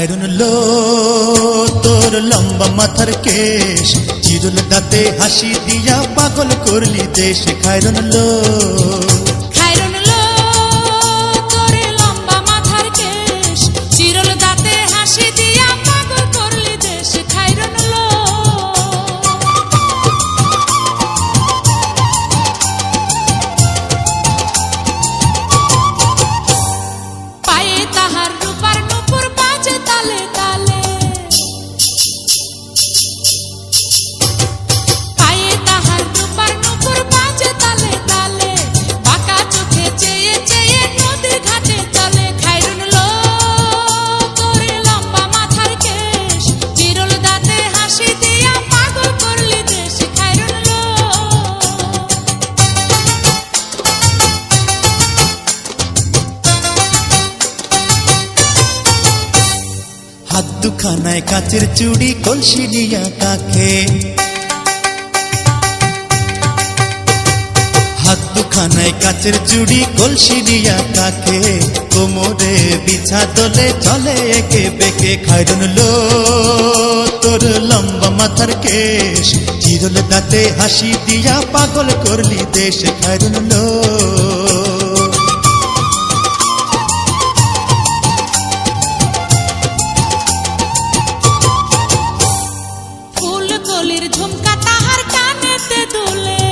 খায়রুন লো তোর লম্বা মাথার কেশ, চিরুল দাঁতে হাসি দিয়া পাগল করলি দেশ। খায়রুন লো তোর লম্বা মাথার কেশ, চিরুল দাঁতে হাসি দিয়া পাগল করলি দেশ। খায়রুন লো পায়ে তাহার রূপার নূপুর বাজে তালে তালে, পায়ে তাহার রূপার নূপুর বাজে তালে তালে, বাঁকা চোখে চেয়ে চেয়ে নদীর ঘাটে চলে। খায়রুন লো তোর লম্বা মাথার কেশ, চিরুল দাঁতে হাসি দিয়া পাগল করলি দেশ। খায়রুন লো হাত দুখানায় কাচের চুড়ি, কলসি নিয়া কাখে, হাত দুখানায় কাচের চুড়ি, কলসি নিয়া কাখে, কোমরে বিছা দোলে চলে একে বেঁকে। খায়রুন লো তোর লম্বা মাথার কেশ, চিরুল দাঁতে হাসি দিয়া পাগল করলি দেশ। খায়রুন লো ফুলকলির ঝুমকা তাহার কানেতে দুলে,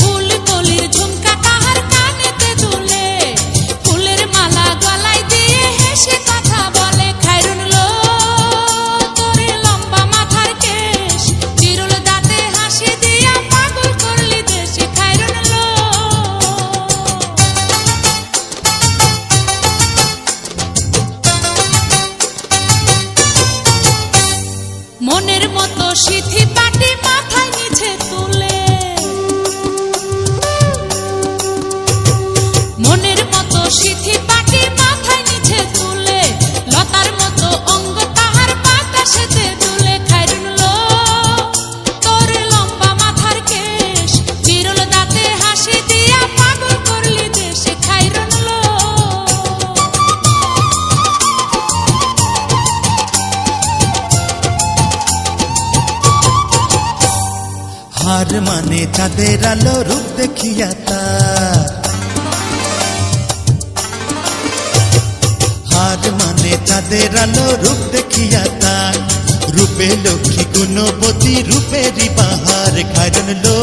ফুলকলির ঝুমকা তাহার কানেতে দুলে, ফুলের মালা গলায় দিয়ে হেসে কথা বলে। খায়রুন লো তোর লম্বা মাথার কেশ, চিরুল দাঁতে হাসি দিয়া পাগল করলি দেশ। খায়রুন লো মনের মতো সিথি পাটি মাথায় নিচে তুলে, মনের মতো সিথি পাটি মাথায় নিচে তুলে, লতার মতো অঙ্গ তাহার বাতাসেতে দুলে। খায়রুন লো তোর লম্বা মাথার কেশ, চিরুল দাঁতে হাসি দিয়া পাগল করলি দেশ। খায়রুন লো হার মানে চাঁদের আলো, রূপ দেখিয়া তার, হার মানে চাঁদের আলো, রূপ দেখিয়া তার, রূপে লক্ষ্মী গুণবতী, রূপেরই বাহার। খায়রুন লো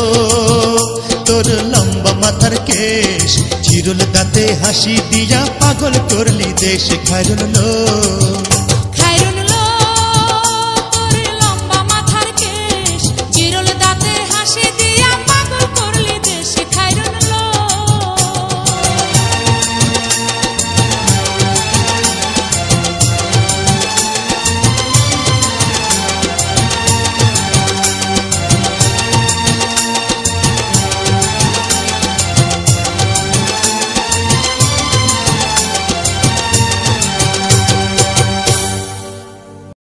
তোর লম্বা মাথার কেশ, চিরুল দাঁতে হাসি দিয়া পাগল করলি দেশ। খায়রুন লো